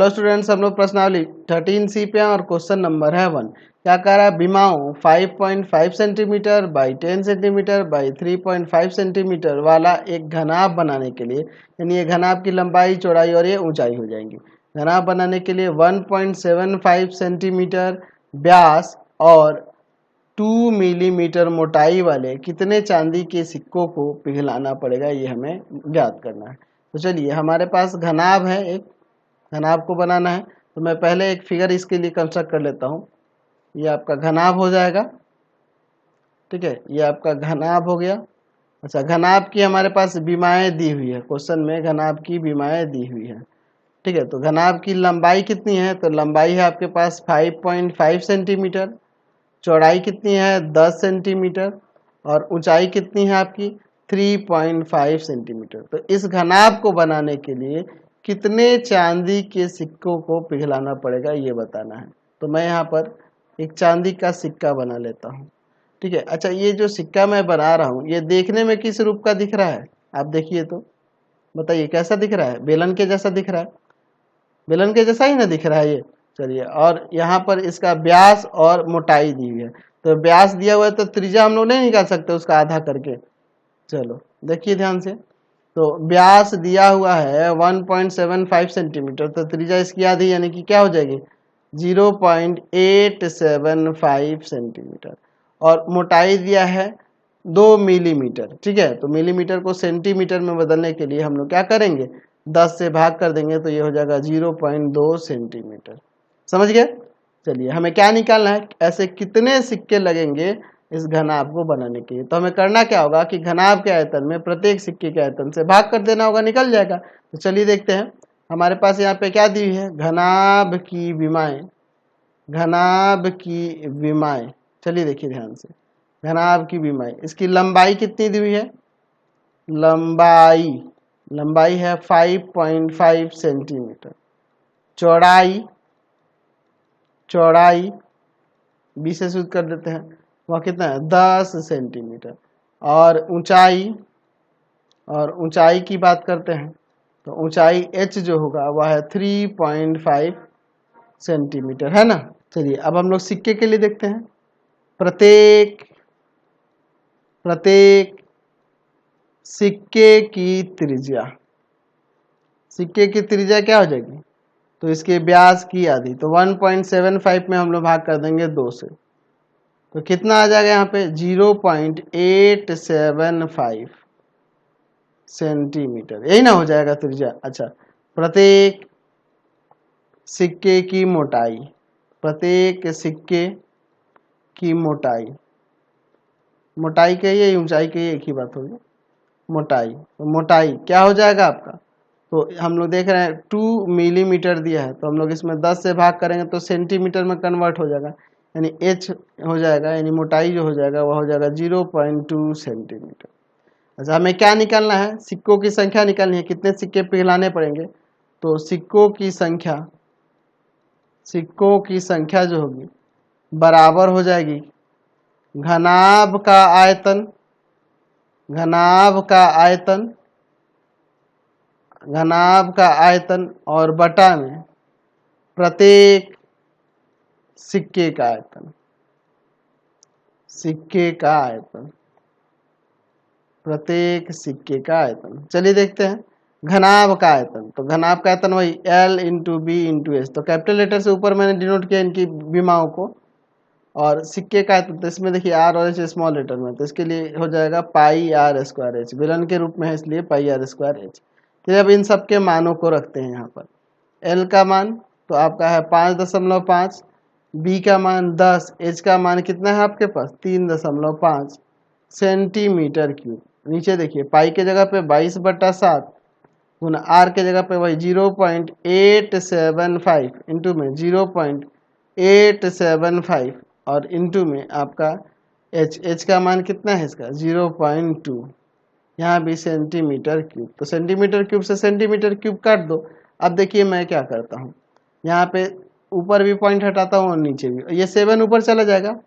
Hello students, हम लोग प्रश्नावली 13C पे हैं और क्वेश्चन नंबर है 1। क्या कह रहा है? विमाओं 5.5 centimetre by 10 centimetre by 3.5 centimetre वाला एक घनाभ बनाने के लिए, यानी ये घनाभ की लंबाई, चौड़ाई और ये ऊंचाई हो जाएंगी। घनाभ बनाने के लिए 1.75 सेंटीमीटर व्यास और 2 मिलीमीटर मोटाई वाले कितने चांदी के सिक्कों को पिघलाना पड़ेगा, ये हमें ज्ञात करना है। तो चलिए, हमारे पास घनाभ है, एक घनाभ को बनाना है। तो मैं पहले एक फिगर इसके लिए कंस्ट्रक्ट कर लेता हूँ। ये आपका घनाभ हो जाएगा, ठीक है। ये आपका घनाभ हो गया। अच्छा, घनाभ की हमारे पास विमाएं दी हुई है, क्वेश्चन में घनाभ की विमाएं दी हुई है, ठीक है। तो घनाभ की लंबाई कितनी है? तो लंबाई है आपके पास 5.5 सेंटीमीटर, चौड़ाई कितनी है 10 सेंटीमीटर और ऊंचाई कितनी है आपकी 3.5 सेंटीमीटर। तो इस घनाभ को बनाने के लिए कितने चांदी के सिक्कों को पिघलाना पड़ेगा, ये बताना है। तो मैं यहाँ पर एक चांदी का सिक्का बना लेता हूँ, ठीक है। अच्छा, ये जो सिक्का मैं बना रहा हूँ, ये देखने में किस रूप का दिख रहा है? आप देखिए तो बताइए कैसा दिख रहा है? बेलन के जैसा दिख रहा है? बेलन के जैसा ही ना दिख रहा है ये। चलिए, और यहाँ पर इसका व्यास और मोटाई दी हुई है। तो व्यास दिया हुआ है तो त्रिज्या हम लोग नहीं निकाल सकते उसका आधा करके। चलो देखिए ध्यान से। तो व्यास दिया हुआ है 1.75 सेंटीमीटर, तो त्रिज्या इसकी आधी यानी कि क्या हो जाएगी 0.875 सेंटीमीटर। और मोटाई दिया है 2 मिलीमीटर, ठीक है। तो मिलीमीटर को सेंटीमीटर में बदलने के लिए हम लोग क्या करेंगे, 10 से भाग कर देंगे, तो ये हो जाएगा 0.2 सेंटीमीटर। समझ गए? चलिए, हमें क्या निकालना है, ऐसे कितने सिक्के लगेंगे इस घनाभ को बनाने के लिए। तो हमें करना क्या होगा कि घनाभ के आयतन में प्रत्येक सिक्के के आयतन से भाग कर देना होगा, निकल जाएगा। तो चलिए देखते हैं, हमारे पास यहाँ पे क्या दी हुई है, घनाभ की विमाएं। घनाभ की विमाएं, चलिए देखिए ध्यान से। घनाभ की विमाएं, इसकी लंबाई कितनी दी हुई है? लंबाई है 5.5 सेंटीमीटर। चौड़ाई 20 से शुद्ध कर देते हैं, वह कितना है 10 सेंटीमीटर। और ऊंचाई की बात करते हैं, तो ऊंचाई h जो होगा वह है 3.5 सेंटीमीटर, है ना। चलिए, अब हम लोग सिक्के के लिए देखते हैं। प्रत्येक सिक्के की त्रिज्या क्या हो जाएगी? तो इसके व्यास की आधी, तो 1.75 में हम लोग भाग कर देंगे 2 से, तो कितना आ जाएगा यहाँ पे 0.875 सेंटीमीटर, यही ना हो जाएगा त्रिज्या। अच्छा, प्रत्येक सिक्के की मोटाई कहिए ऊंचाई कहिए, एक ही बात होगी। मोटाई, तो मोटाई क्या हो जाएगा आपका? तो हम लोग देख रहे हैं 2 मिलीमीटर दिया है, तो हम लोग इसमें 10 से भाग करेंगे तो सेंटीमीटर में कन्वर्ट हो जाएगा, यानी h हो जाएगा, यानी मोटाई जो हो जाएगा वह हो जाएगा 0.2 सेंटीमीटर। अच्छा, हमें क्या निकालना है? सिक्कों की संख्या निकालनी है, कितने सिक्के पिघलाने पड़ेंगे। तो सिक्कों की संख्या जो होगी बराबर हो जाएगी घनाभ का आयतन और बटा में प्रत्येक सिक्के का आयतन। प्रत्येक सिक्के का आयतन। चलिए देखते हैं घनाभ का आयतन। तो घनाभ का आयतन वही L into B into H, तो कैपिटल लेटर से ऊपर मैंने डिनोट किया इनकी विमाओं को। और सिक्के का आयतन, तो इसमें देखिए R और H स्मॉल लेटर में, तो इसके लिए हो जाएगा पाई आर स्क्वायर एच, बेलन के रूप में है इसलिए पाई आर स्क्वायर एच। तो अब इन सब के मानों को रखते हैं यहाँ पर। L का मान तो आपका है 5.5, B का मान 10, H का मान कितना है आपके पास 3.5 सेंटीमीटर क्यूब। नीचे देखिए पाई के जगह पे 22/7 गुना आर के जगह पे वही 0.875 इंटू में 0.875 और इंटू में आपका एच का मान कितना है इसका 0.2, यहाँ भी सेंटीमीटर क्यूब। तो सेंटीमीटर क्यूब से सेंटीमीटर क्यूब काट दो। अब देखिए मैं क्या करता हूँ, यहाँ पे ऊपर भी पॉइंट हटाता हूँ और नीचे भी, ये 7 ऊपर चला जाएगा,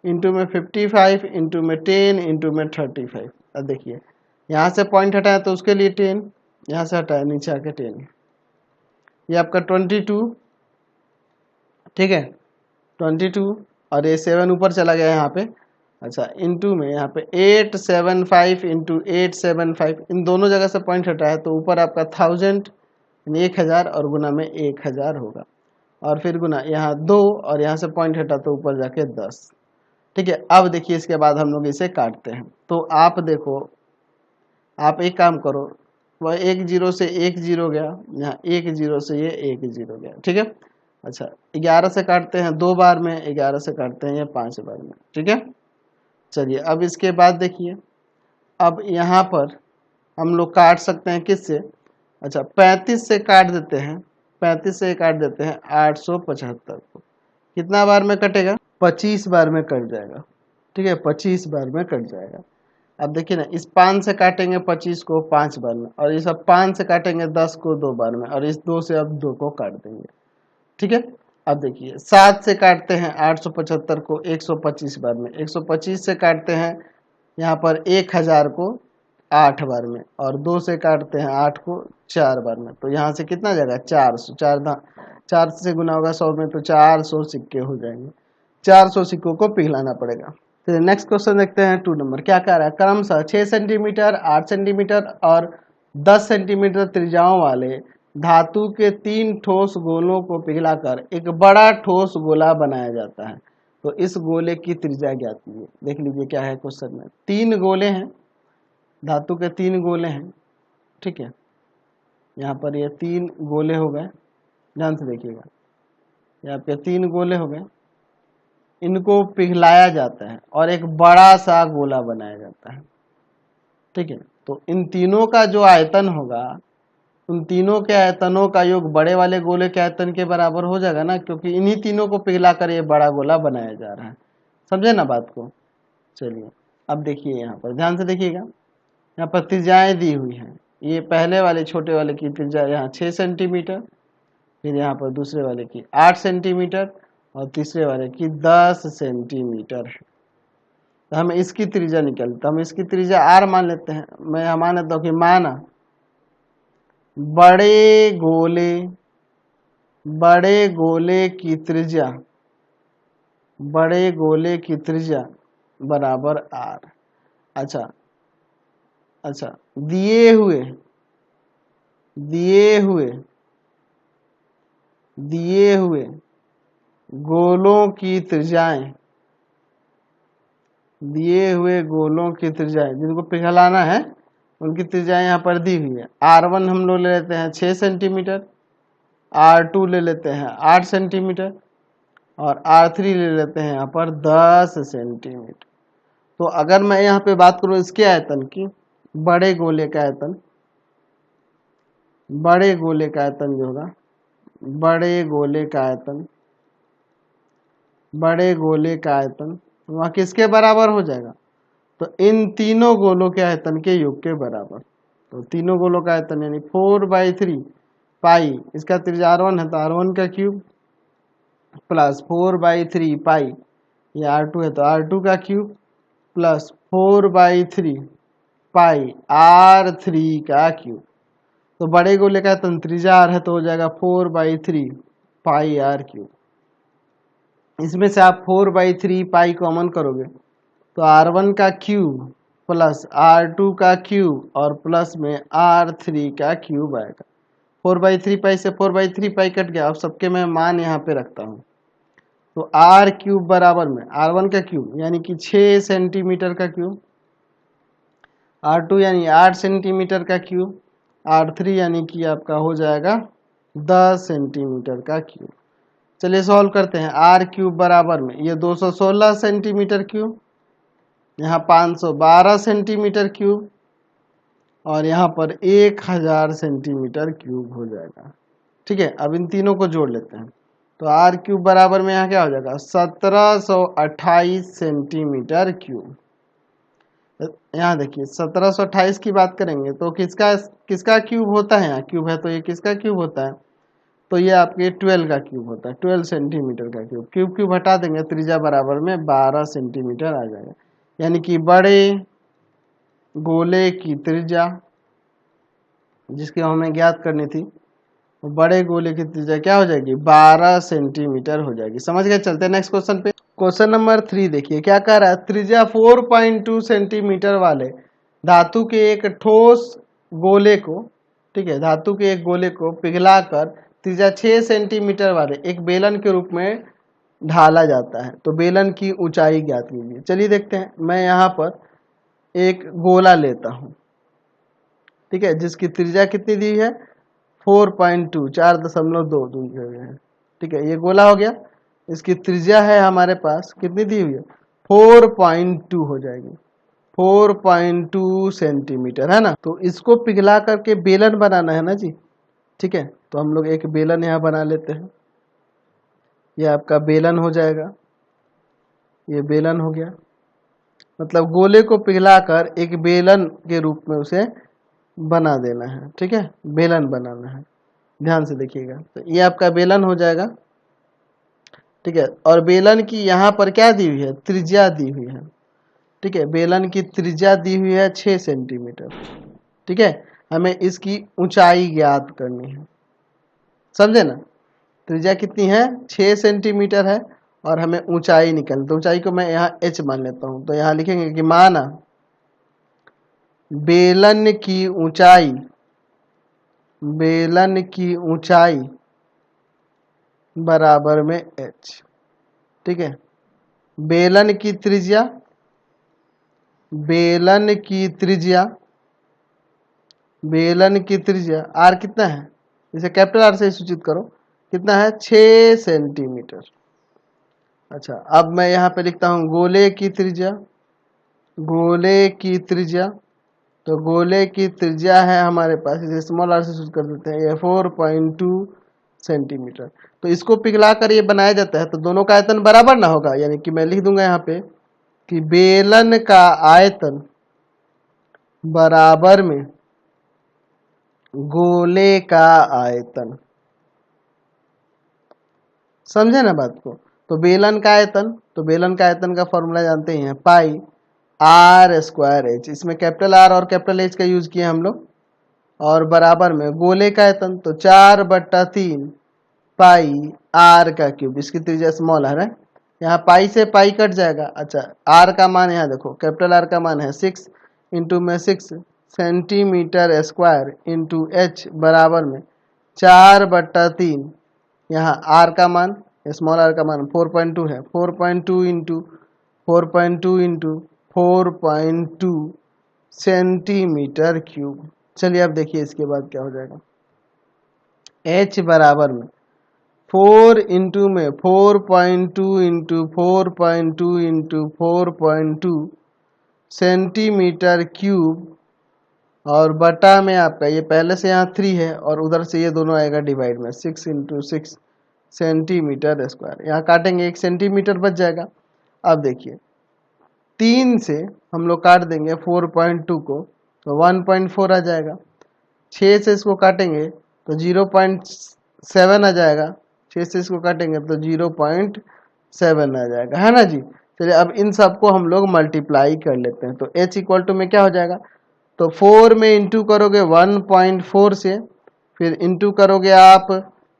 इंटू में 55 इंटू में 10 इंटू में 35। अब देखिए यहाँ से पॉइंट हटाया तो उसके लिए 10, यहाँ से हटाया नीचे आके 10, ये आपका 22, ठीक है 22, और ये 7 ऊपर चला गया यहाँ पे। अच्छा इनटू में यहाँ पे 875 इंटू 875, इन दोनों जगह से पॉइंट हटा है तो ऊपर आपका 1000 यानी 1000 और गुना में 1000 होगा, और फिर गुना यहाँ 2 और यहाँ से पॉइंट हटा तो ऊपर जाके 10। ठीक है, अब देखिए इसके बाद हम लोग इसे काटते हैं। तो आप देखो, आप एक काम करो, वह 1 0 से 1 0 गया, यहाँ 1 0 से ये 1 0 गया, ठीक है। अच्छा 11 से काटते हैं 2 बार में, 11 से काटते हैं ये 5 बार में, ठीक है। चलिए अब इसके बाद देखिए, अब यहाँ पर हम लोग काट सकते हैं किससे, अच्छा 35 से काट देते हैं, 35 से काट देते हैं 875 को, कितना बार में कटेगा, 25 बार में कट जाएगा, ठीक है 25 बार में कट जाएगा। अब देखिए ना, इस 5 से काटेंगे 25 को 5 बार में, और इस अब 5 से काटेंगे 10 को 2 बार में, और इस 2 से अब 2 को काट देंगे, ठीक है। अब देखिए 7 से काटते हैं 875 को 125 बार में, 125 से काटते हैं यहाँ पर 1000 को 8 बार में, और 2 से काटते हैं 8 को 4 बार में, तो यहाँ से कितना जाएगा 400, 4 से गुना होगा 100 में तो 400 सिक्के हो जाएंगे, 400 सिक्कों को पिघलाना पड़ेगा। तो नेक्स्ट क्वेश्चन देखते हैं 2 नंबर, क्या कह रहा है, क्रमशः 6 सेंटीमीटर 8 सेंटीमीटर और 10 सेंटीमीटर त्रिज्याओं वाले धातु के 3 ठोस गोलों को पिघलाकर एक बड़ा ठोस गोला बनाया जाता है, तो इस गोले की त्रिज्या ज्ञात कीजिए। देख लीजिए क्या है क्वेश्चन में, 3 गोले हैं, धातु के 3 गोले हैं, ठीक है। यहाँ पर ये 3 गोले हो गए, ध्यान से देखिएगा, यहाँ पे 3 गोले हो गए, इनको पिघलाया जाता है और एक बड़ा सा गोला बनाया जाता है, ठीक है। तो इन तीनों का जो आयतन होगा, उन तीनों के आयतनों का योग बड़े वाले गोले के आयतन के बराबर हो जाएगा ना, क्योंकि इन्हीं तीनों को पिघलाकर ये बड़ा गोला बनाया जा रहा है, समझे ना बात को। चलिए अब देखिए यहाँ पर ध्यान से देखिएगा, यहाँ पर त्रिज्याएं दी हुई हैं, ये पहले वाले छोटे वाले की त्रिज्या यहाँ 6 सेंटीमीटर, फिर यहाँ पर दूसरे वाले की 8 सेंटीमीटर और तीसरे वाले की 10 सेंटीमीटर है। तो हमें इसकी त्रिज्या निकलती, तो हम इसकी त्रिज्या r मान लेते हैं। मैं यहाँ मान लेता हूँ कि माना बड़े गोले की त्रिज्या बराबर r। अच्छा दिए हुए गोलों की त्रिज्याएं, जिनको पिघलाना है उनकी त्रिज्याएं यहाँ पर दी हुई है। r1 हम लोग ले लेते हैं 6 सेंटीमीटर, r2 ले लेते हैं 8 सेंटीमीटर और r3 ले लेते हैं यहाँ पर 10 सेंटीमीटर। तो अगर मैं यहाँ पे बात करूँ इसके आयतन की, बड़े गोले का आयतन जो होगा, बड़े गोले का आयतन वहाँ किसके बराबर हो जाएगा, तो इन तीनों गोलों के आयतन के योग के बराबर। तो तीनों गोलों का आयतन यानी 4/3 पाई, इसका त्रिज्या r1 है तो r1 का क्यूब प्लस 4/3 पाई, ये r2 है तो r2 का क्यूब प्लस 4/3 पाई r3 का क्यूब। तो बड़े गोले का आयतन त्रिज्या r है तो हो जाएगा 4/3 पाई r क्यूब। इसमें से आप 4/3 पाई कॉमन करोगे तो r1 का क्यूब प्लस r2 का क्यूब और प्लस में r3 का क्यूब आएगा। 4/3 पाई से 4/3 पाई कट गया। अब सबके मैं मान यहाँ पे रखता हूँ, तो r क्यूब बराबर में r1 का क्यूब यानी कि 6 सेंटीमीटर का क्यूब, r2 यानी 8 सेंटीमीटर का क्यूब, r3 यानी कि आपका हो जाएगा 10 सेंटीमीटर का क्यूब। चलिए सॉल्व करते हैं। r क्यूब बराबर में ये 216 सेंटीमीटर क्यूब, यहाँ 512 सेंटीमीटर क्यूब और यहाँ पर 1000 सेंटीमीटर क्यूब हो जाएगा, ठीक है। अब इन तीनों को जोड़ लेते हैं, तो r क्यूब बराबर में यहाँ क्या हो जाएगा 1728 सेंटीमीटर क्यूब। यहाँ देखिए 1728 की बात करेंगे तो किसका क्यूब होता है, यहाँ क्यूब है तो ये किसका क्यूब होता है, तो ये आपके 12 का क्यूब होता है, 12 सेंटीमीटर का क्यूब। क्यूब हटा देंगे, त्रिज्या बराबर में 12 सेंटीमीटर आ जाएगा। यानी कि बड़े गोले की त्रिज्या जिसकी हमें ज्ञात करनी थी बड़े गोले की त्रिज्या क्या हो जाएगी 12 सेंटीमीटर हो जाएगी। समझ गए। चलते हैं नेक्स्ट क्वेश्चन पे। क्वेश्चन नंबर 3 देखिए क्या कह रहा है। त्रिज्या 4.2 सेंटीमीटर वाले धातु के एक ठोस गोले को, ठीक है, धातु के एक गोले को पिघलाकर त्रिज्या 6 सेंटीमीटर वाले एक बेलन के रूप में ढाला जाता है, तो बेलन की ऊंचाई ज्ञात कीजिए। चलिए देखते हैं। मैं यहाँ पर एक गोला लेता हूँ, ठीक है, जिसकी त्रिज्या कितनी दी है 4.2, 4.2 दी हुई है, ठीक है, ये गोला हो गया। इसकी त्रिज्या है हमारे पास कितनी दी हुई है 4.2 हो जाएगी, 4.2 सेंटीमीटर, है ना। तो इसको पिघला करके बेलन बनाना है ना जी, ठीक है। तो हम लोग एक बेलन यहाँ बना लेते हैं। ये आपका बेलन हो जाएगा, ये बेलन हो गया। मतलब गोले को पिघलाकर एक बेलन के रूप में उसे बना देना है, ठीक है, बेलन बनाना है। ध्यान से देखिएगा। तो ये आपका बेलन हो जाएगा, ठीक है। और बेलन की यहाँ पर क्या दी हुई है त्रिज्या दी हुई है, ठीक है, बेलन की त्रिज्या दी हुई है 6 सेंटीमीटर, ठीक है। हमें इसकी ऊंचाई ज्ञात करनी है, समझे ना। त्रिज्या कितनी है 6 सेंटीमीटर है और हमें ऊंचाई निकालनी। तो ऊंचाई को मैं यहाँ h मान लेता हूँ। तो यहाँ लिखेंगे कि माना बेलन की ऊंचाई, बेलन की ऊंचाई बराबर में h, ठीक है। बेलन की त्रिज्या, बेलन की त्रिज्या, बेलन की त्रिज्या r कितना है, इसे कैपिटल R से सूचित करो, कितना है 6 सेंटीमीटर। अच्छा, अब मैं यहाँ पे लिखता हूँ गोले की त्रिज्या, गोले की त्रिज्या। तो गोले की त्रिज्या है हमारे पास, इसे स्मॉल r से सूचित कर देते हैं, ये 4.2 सेंटीमीटर। तो इसको पिघला कर ये बनाया जाता है, तो दोनों का आयतन बराबर ना होगा। यानी कि मैं लिख दूंगा यहाँ पे कि बेलन का आयतन बराबर में गोले का आयतन। समझे ना बात को। तो बेलन का आयतन, तो बेलन का आयतन का फॉर्मूला जानते हैं, पाई r स्क्वायर h। इसमें कैपिटल R और कैपिटल H का यूज किए हम लोग। और बराबर में गोले का आयतन, तो 4/3 पाई r का क्यूब। इसकी त्रिज्या स्मॉल r है, यहाँ पाई से पाई कट जाएगा। अच्छा, r का मान यहाँ देखो, कैपिटल R का मान है 6 इंटू में 6 सेंटीमीटर स्क्वायर इंटू h बराबर में 4/3, यहाँ r का मान, स्मॉल r का मान 4.2 है, 4.2 इंटू 4.2 सेंटीमीटर क्यूब। चलिए अब देखिए इसके बाद क्या हो जाएगा। h बराबर में 4 इंटू में 4.2 इंटू 4.2 इंटू 4.2 सेंटीमीटर क्यूब, और बटा में आपका ये पहले से यहाँ 3 है और उधर से ये दोनों आएगा डिवाइड में 6 इंटू 6 सेंटीमीटर स्क्वायर। यहाँ काटेंगे 1 सेंटीमीटर बच जाएगा। अब देखिए 3 से हम लोग काट देंगे 4.2 को, तो 1.4 आ जाएगा। 6 से इसको काटेंगे तो 0.7 आ जाएगा। 6 से इसको काटेंगे तो 0.7 आ जाएगा, है ना जी। चलिए अब इन सबको हम लोग मल्टीप्लाई कर लेते हैं। तो h इक्वल टू में क्या हो जाएगा, तो 4 में इंटू करोगे 1.4 से, फिर इंटू करोगे आप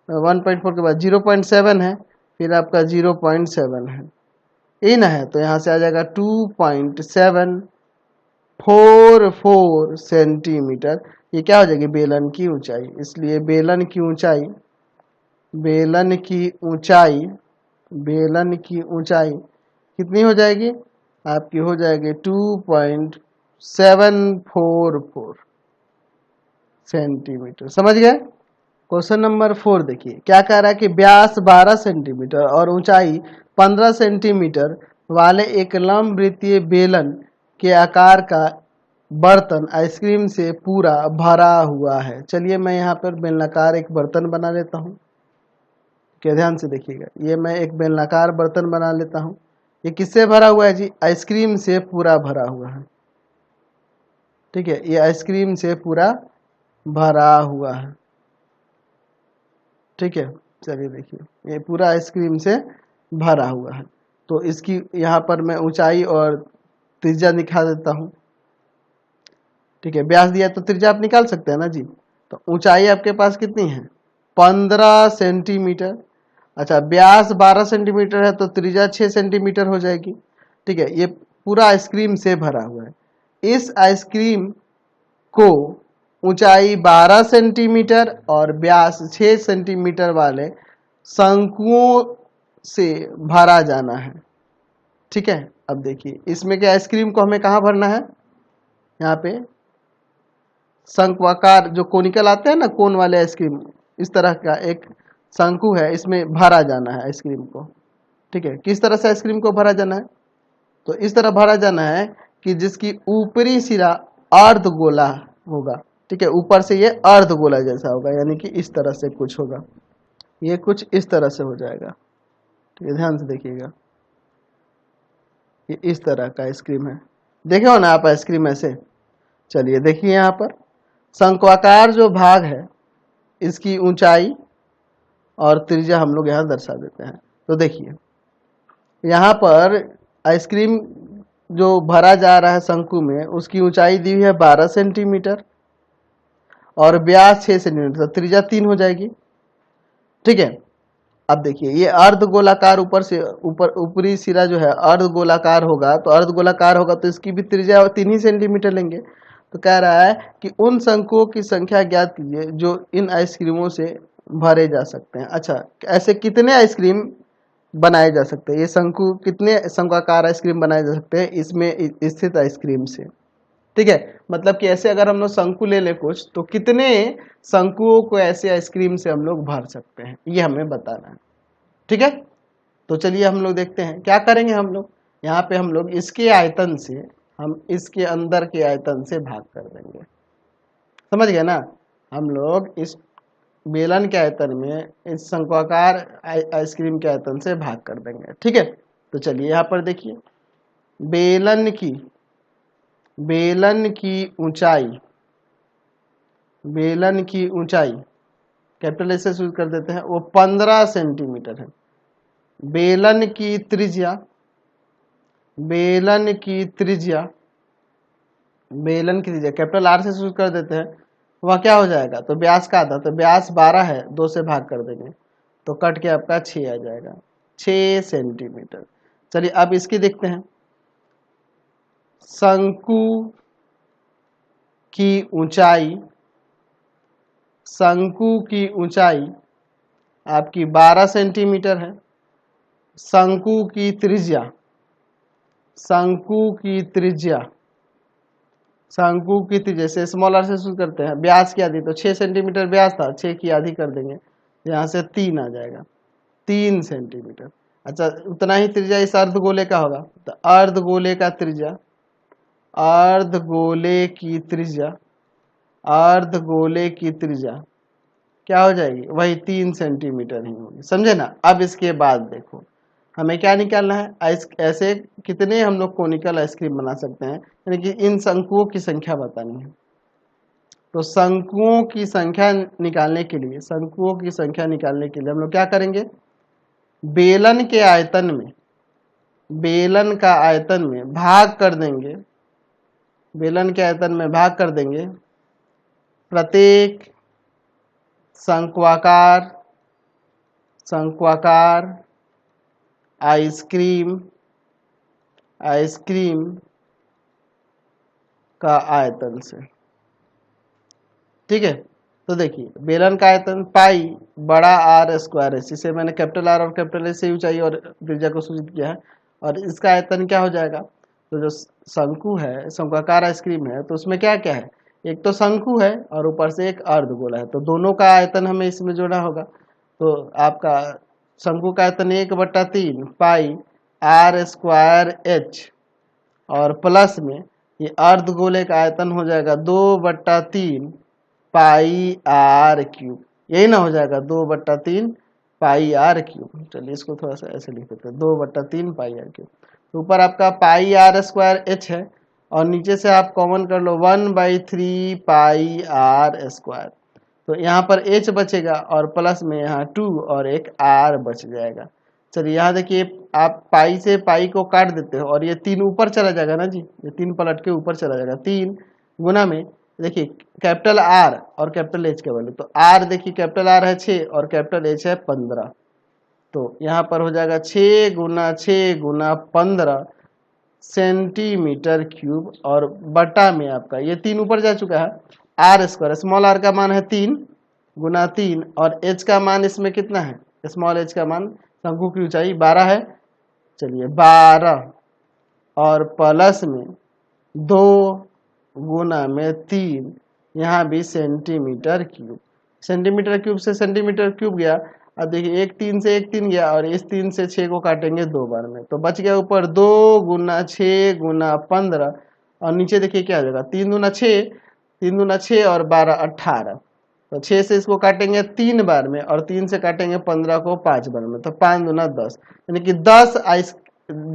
1.4 के बाद 0.7 है, फिर आपका 0.7 है, यही ना है। तो यहाँ से आ जाएगा 2.744 सेंटीमीटर। ये क्या हो जाएगी बेलन की ऊंचाई। इसलिए बेलन की ऊंचाई, बेलन की ऊंचाई, बेलन की ऊंचाई कितनी हो जाएगी आपकी, हो जाएगी 2.744 सेंटीमीटर। समझ गए। क्वेश्चन नंबर 4 देखिए क्या कह रहा है कि व्यास 12 सेंटीमीटर और ऊंचाई 15 सेंटीमीटर वाले एक लंबवृत्तीय बेलन के आकार का बर्तन आइसक्रीम से पूरा भरा हुआ है। चलिए मैं यहाँ पर बेलनाकार एक बर्तन बना लेता हूँ। क्या ध्यान से देखिएगा, ये मैं एक बेलनाकार बर्तन बना लेता हूँ। ये किससे भरा हुआ है जी, आइसक्रीम से पूरा भरा हुआ है, ठीक है। ये आइसक्रीम से पूरा भरा हुआ है, ठीक है। चलिए देखिए ये पूरा आइसक्रीम से भरा हुआ है। तो इसकी यहाँ पर मैं ऊंचाई और त्रिज्या दिखा देता हूँ, ठीक है। व्यास दिया तो त्रिज्या आप निकाल सकते हैं ना जी। तो ऊंचाई आपके पास कितनी है 15 सेंटीमीटर। अच्छा, व्यास 12 सेंटीमीटर है तो त्रिज्या 6 सेंटीमीटर हो जाएगी। ठीक है, ये पूरा आइसक्रीम से भरा हुआ है। इस आइसक्रीम को ऊंचाई 12 सेंटीमीटर और व्यास 6 सेंटीमीटर वाले शंकुओं से भरा जाना है। ठीक है, अब देखिए इसमें क्या, आइसक्रीम को हमें कहाँ भरना है, यहाँ पे शंक्वाकार जो कोनिकल आते हैं ना, कोन वाले आइसक्रीम, इस तरह का एक शंकु है, इसमें भरा जाना है आइसक्रीम को। ठीक है, किस तरह से आइसक्रीम को भरा जाना है, तो इस तरह भरा जाना है कि जिसकी ऊपरी सिरा अर्ध गोला होगा। ठीक है, ऊपर से ये अर्ध गोला जैसा होगा, यानी कि इस तरह से कुछ होगा, ये कुछ इस तरह से हो जाएगा। ठीक है, ध्यान से देखिएगा, ये इस तरह का आइसक्रीम है। देखे हो ना आप आइसक्रीम ऐसे। चलिए देखिए, यहाँ पर शंक्वाकार जो भाग है इसकी ऊंचाई और त्रिज्या हम लोग यहाँ दर्शा देते हैं। तो देखिए यहाँ पर आइसक्रीम जो भरा जा रहा है शंकु में, उसकी ऊंचाई दी हुई है 12 सेंटीमीटर और व्यास 6 सेंटीमीटर, तो त्रिज्या 3 हो जाएगी। ठीक है, अब देखिए ये अर्ध गोलाकार, ऊपर से ऊपरी सिरा जो है अर्ध गोलाकार होगा, तो अर्ध गोलाकार होगा तो इसकी भी त्रिज्या 3 ही सेंटीमीटर लेंगे। तो कह रहा है कि उन शंकुओं की संख्या ज्ञात कीजिए जो इन आइसक्रीमों से भरे जा सकते हैं। अच्छा, ऐसे कितने आइसक्रीम बनाए जा सकते हैं, ये शंकु कितने शंक्वाकार आइसक्रीम बनाए जा सकते हैं इसमें स्थित आइसक्रीम से। ठीक है, मतलब कि ऐसे अगर हम लोग शंकु ले ले कुछ, तो कितने शंकुओं को ऐसे आइसक्रीम से हम लोग भर सकते हैं, ये हमें बताना है। ठीक है, तो चलिए हम लोग देखते हैं क्या करेंगे। हम लोग यहाँ पे हम लोग इसके आयतन से, हम इसके अंदर के आयतन से भाग कर देंगे। समझ गए ना, हम लोग इस बेलन के आयतन में इस शंक्वाकार आइसक्रीम के आयतन से भाग कर देंगे। ठीक है, तो चलिए यहाँ पर देखिए, बेलन की ऊंचाई कैपिटल एस से शुरू कर देते हैं, वो 15 सेंटीमीटर है। बेलन की त्रिज्या कैपिटल आर से शुरू कर देते हैं, वह क्या हो जाएगा, तो व्यास का आधा, तो व्यास 12 है, 2 से भाग कर देंगे तो कट के आपका 6 आ जाएगा, 6 सेंटीमीटर। चलिए अब इसकी देखते हैं, शंकु की ऊंचाई आपकी 12 सेंटीमीटर है। शंकु की त्रिज्या से स्मॉल आर से शुरू करते हैं, व्यास की आधी, तो 6 सेंटीमीटर व्यास था, 6 की आधी कर देंगे, यहाँ से 3 आ जाएगा, 3 सेंटीमीटर। अच्छा, उतना ही त्रिज्या इस अर्धगोले का होगा, तो अर्धगोले की त्रिज्या क्या हो जाएगी, वही 3 सेंटीमीटर ही होगी। समझे ना। अब इसके बाद देखो हमें क्या निकालना है, ऐसे कितने हम लोग कोनिकल आइसक्रीम बना सकते हैं, यानी कि इन शंकुओं की संख्या बतानी है। तो शंकुओं की संख्या निकालने के लिए हम लोग क्या करेंगे, बेलन का आयतन में भाग कर देंगे प्रत्येक शंक्वाकार आइसक्रीम का आयतन से। ठीक है, तो देखिए बेलन का आयतन पाई बड़ा आर स्क्वायर है, इसे मैंने कैपिटल आर और कैपिटल एस से ऊंचाई और त्रिज्या को सूचित किया है, और इसका आयतन क्या हो जाएगा, तो जो शंकु है, शंक्वाकार आइसक्रीम है, तो उसमें क्या क्या है, एक तो शंकु है और ऊपर से एक अर्धगोला है, तो दोनों का आयतन हमें इसमें जोड़ना होगा। तो आपका शंकु का आयतन 1/3 पाई आर स्क्वायर एच, और प्लस में ये अर्धगोले का आयतन हो जाएगा 2/3 पाई आर क्यूब, यही ना हो जाएगा, 2/3 पाई आर क्यूब। चलिए इसको थोड़ा सा ऐसे लिख देते हैं, 2/3 पाई आर क्यूब। तो ऊपर आपका पाई आर स्क्वायर एच है, और नीचे से आप कॉमन कर लो 1/3 पाई आर स्क्वायर, तो यहाँ पर एच बचेगा और प्लस में यहाँ 2 और एक आर बच जाएगा। चलिए यहाँ देखिए, आप पाई से पाई को काट देते हो और ये 3 ऊपर चला जाएगा ना जी, ये 3 पलट के ऊपर चला जाएगा, 3 गुना में देखिए कैपिटल आर और कैपिटल एच का वैल्यू, तो आर देखिए कैपिटल आर है 6 और कैपिटल एच है 15, तो यहाँ पर हो जाएगा 6 गुना 6 गुना 15 सेंटीमीटर क्यूब, और बटा में आपका ये 3 ऊपर जा चुका है, आर स्क्वायर, स्मॉल आर का मान है 3 गुना 3 और एच का मान इसमें कितना है, स्मॉल एच का मान, शंकु की ऊंचाई 12 है, चलिए 12 और प्लस में 2 गुना में 3, यहाँ भी सेंटीमीटर क्यूब, सेंटीमीटर क्यूब से सेंटीमीटर क्यूब गया। अब देखिए एक 3 से एक 3 गया और इस 3 से 6 को काटेंगे 2 बार में, तो बच गया ऊपर 2 गुना 6 गुना 15 और नीचे देखिए क्या हो जाएगा 3 दूना 6, 3 दूना 6 और 12 18, तो 6 से इसको काटेंगे 3 बार में और 3 से काटेंगे 15 को 5 बार में, तो 5 दूना 10, यानी कि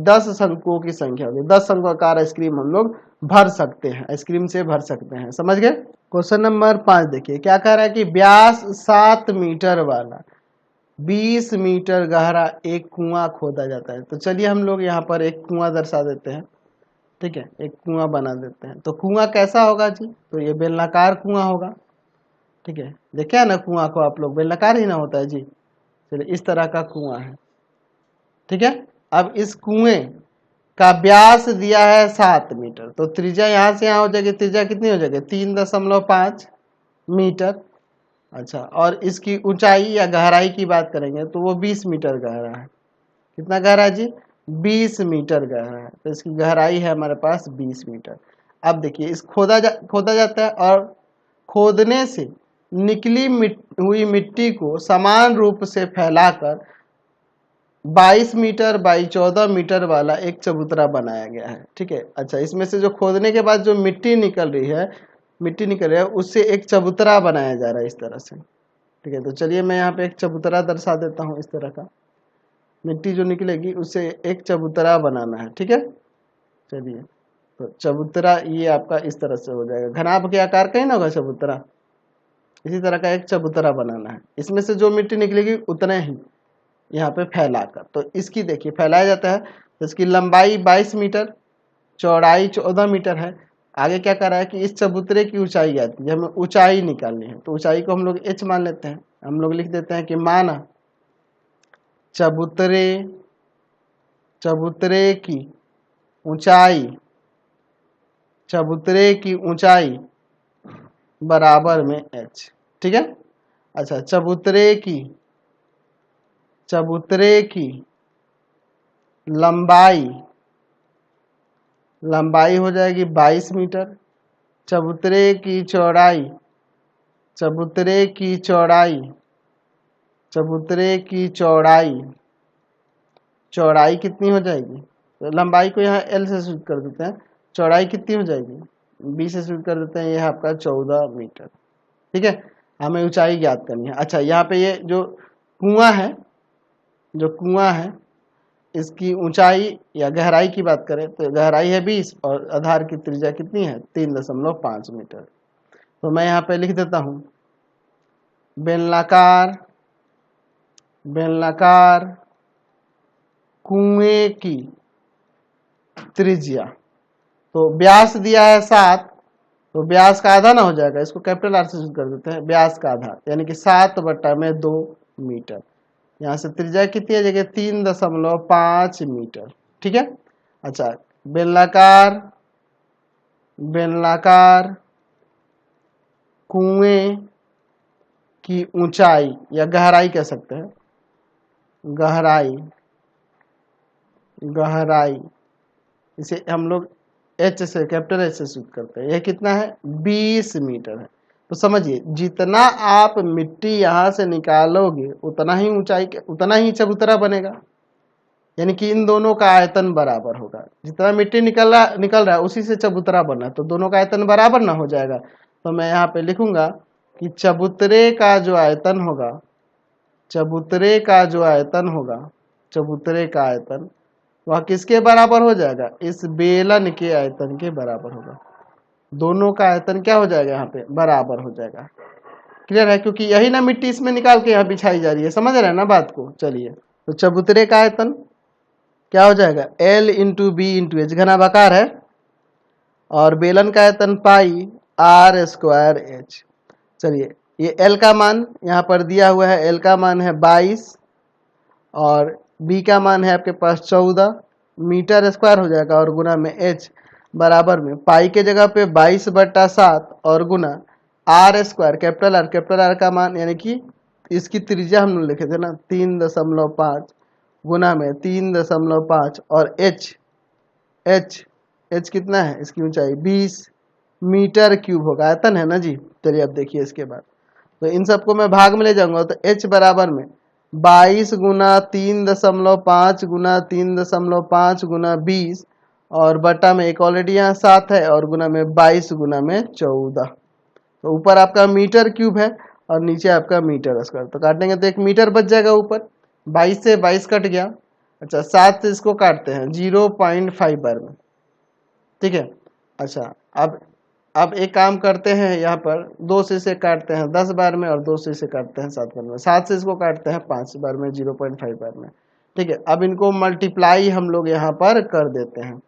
10 शंकुओं की संख्या होगी। 10 शंकुआकार आइसक्रीम हम लोग भर सकते हैं, आइसक्रीम से भर सकते हैं, समझ गए। क्वेश्चन नंबर 5 देखिए क्या कह रहा है कि व्यास 7 मीटर वाला 20 मीटर गहरा एक कुआं खोदा जाता है। तो चलिए हम लोग यहाँ पर एक कुआं दर्शा देते हैं, ठीक है, एक कुआं बना देते हैं। तो कुआं कैसा होगा जी, तो ये बेलनाकार कुआं होगा, ठीक है, देखिए ना कुआं को आप लोग, बेलनाकार ही ना होता है जी। चलिए इस तरह का कुआं है, ठीक है। अब इस कुएं का व्यास दिया है 7 मीटर, तो त्रिज्या यहाँ से यहाँ हो जाएगी, त्रिज्या कितनी हो जाएगी 3.5 मीटर। अच्छा, और इसकी ऊंचाई या गहराई की बात करेंगे तो वो 20 मीटर गहरा है। कितना गहरा है जी, 20 मीटर गहरा है, तो इसकी गहराई है हमारे पास 20 मीटर। अब देखिए इस खोदा जाता है और खोदने से निकली हुई मिट्टी को समान रूप से फैलाकर 22 मीटर बाई 14 मीटर वाला एक चबूतरा बनाया गया है, ठीक है। अच्छा, इसमें से जो खोदने के बाद जो मिट्टी निकल रही है उससे एक चबूतरा बनाया जा रहा है इस तरह से, ठीक है। तो चलिए मैं यहाँ पे एक चबूतरा दर्शा देता हूँ, इस तरह का मिट्टी जो निकलेगी उससे एक चबूतरा बनाना है, ठीक है। चलिए तो चबूतरा ये आपका इस तरह से हो जाएगा, घनाभ के आकार का ही ना होगा चबूतरा, इसी तरह का एक चबूतरा बनाना है। इसमें से जो मिट्टी निकलेगी उतने ही यहाँ पे फैलाकर, तो इसकी देखिए फैलाया जाता है, तो इसकी लंबाई 22 मीटर, चौड़ाई 14 मीटर है। आगे क्या कर रहा है कि इस चबूतरे की ऊंचाई आती है, हमें ऊंचाई निकालनी है, तो ऊंचाई को हम लोग h मान लेते हैं। हम लोग लिख देते हैं कि माना चबूतरे की ऊंचाई बराबर में h, ठीक है। अच्छा, चबूतरे की लंबाई हो जाएगी 22 मीटर, चबूतरे की चौड़ाई कितनी हो जाएगी, तो लंबाई को यहाँ L से सूचित कर देते हैं, चौड़ाई कितनी हो जाएगी 20 से सूचित कर देते हैं, यह आपका 14 मीटर, ठीक है। हमें ऊंचाई ज्ञात करनी है। अच्छा, यहाँ पे ये जो कुआं है इसकी ऊंचाई या गहराई की बात करें तो गहराई है 20 और आधार की त्रिज्या कितनी है 3.5 मीटर। तो मैं यहाँ पे लिख देता हूँ बेलनाकार कुएं की त्रिज्या, तो व्यास दिया है 7, तो व्यास का आधा ना हो जाएगा, इसको कैपिटल आर से सूचित कर देते हैं, व्यास का आधा यानी कि 7/2 मीटर। यहाँ से त्रिज्या कितनी आ जाएगी 3.5 मीटर, ठीक है। अच्छा, बेलनाकार कुएं की ऊंचाई या गहराई कह सकते हैं, गहराई इसे हम लोग H से, कैपिटल H से सूचित करते हैं। यह कितना है 20 मीटर है। तो समझिए जितना आप मिट्टी यहाँ से निकालोगे उतना ही चबूतरा बनेगा, यानी कि इन दोनों का आयतन बराबर होगा। जितना मिट्टी निकल रहा है उसी से चबूतरा बना, तो दोनों का आयतन बराबर ना हो जाएगा। तो मैं यहाँ पे लिखूंगा कि चबूतरे का जो आयतन वह किसके बराबर हो जाएगा, इस बेलन के आयतन के बराबर होगा। दोनों का आयतन क्या हो जाएगा यहाँ पे बराबर हो जाएगा। क्लियर है, क्योंकि यही ना मिट्टी इसमें निकाल के यहाँ बिछाई जा रही है, समझ रहे हैं ना बात को। चलिए, तो चबूतरे का आयतन क्या हो जाएगा L × B × H, घनाभाकार है, और बेलन का आयतन पाई आर स्क्वायर एच। चलिए, ये एल का मान यहाँ पर दिया हुआ है, एल का मान है 22 और बी का मान है आपके पास 14 मीटर स्क्वायर हो जाएगा, और गुना में एच बराबर में पाई के जगह पे 22/7 और गुना आर स्क्वायर कैपिटल आर का मान, यानी कि इसकी त्रिज्या हम लोग लिखे थे ना 3.5 गुना में 3.5 और एच एच कितना है, इसकी ऊंचाई 20 मीटर क्यूब होगा, आयतन है ना जी। चलिए अब देखिए इसके बाद, तो इन सबको मैं भाग में ले जाऊंगा, तो एच बराबर में 22 गुना 3.5 गुना 3.5 गुना 20 और बटा में एक ऑलरेडी यहाँ 7 है और गुना में 22 गुना में 14। तो ऊपर आपका मीटर क्यूब है और नीचे आपका मीटर स्क्वायर, तो काटेंगे तो 1 मीटर बच जाएगा ऊपर, 22 से 22 कट गया। अच्छा 7 से इसको काटते हैं 0.5 बार में, ठीक है। अच्छा अब एक काम करते हैं, यहाँ पर 2 से इसे काटते हैं 10 बार में और 2 से इसे काटते हैं 7 बार में, 7 से इसको काटते हैं 5 बार में 0.5 बार में, ठीक है। अब इनको मल्टीप्लाई हम लोग यहाँ पर कर देते हैं,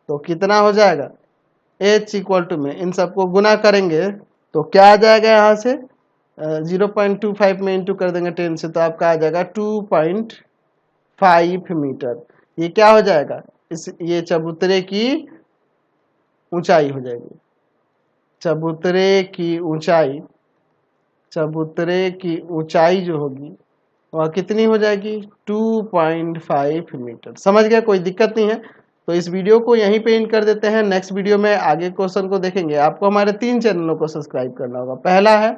तो कितना हो जाएगा, h इक्वल टू में इन सबको गुना करेंगे तो क्या आ जाएगा, यहाँ से 0.25 में इंटू कर देंगे 10 से, तो आपका आ जाएगा 2.5 मीटर। ये क्या हो जाएगा, ये चबूतरे की ऊंचाई हो जाएगी, चबूतरे की ऊंचाई जो होगी वह कितनी हो जाएगी, 2.5 मीटर। समझ गया, कोई दिक्कत नहीं है। तो इस वीडियो को यहीं पे एंड कर देते हैं, नेक्स्ट वीडियो में आगे क्वेश्चन को देखेंगे। आपको हमारे 3 चैनलों को सब्सक्राइब करना होगा। पहला है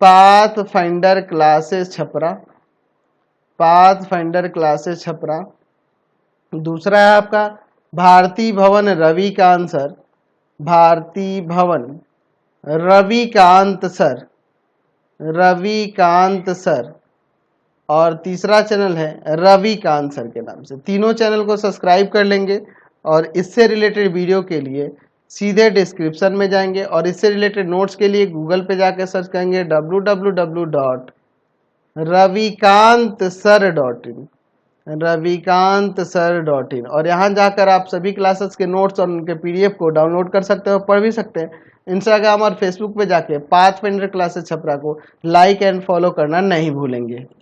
पाथ फाइंडर क्लासेस छपरा, दूसरा है आपका भारती भवन रविकांत सर, और तीसरा चैनल है रविकांत सर के नाम से। तीनों चैनल को सब्सक्राइब कर लेंगे और इससे रिलेटेड वीडियो के लिए सीधे डिस्क्रिप्शन में जाएंगे और इससे रिलेटेड नोट्स के लिए गूगल पे जाकर सर्च करेंगे www.ravikantsir.in और यहाँ जाकर आप सभी क्लासेस के नोट्स और उनके पीडीएफ को डाउनलोड कर सकते हो, पढ़ भी सकते हैं। इंस्टाग्राम और फेसबुक पे जाके पाथ फाइंडर क्लासेस छपरा को लाइक एंड फॉलो करना नहीं भूलेंगे।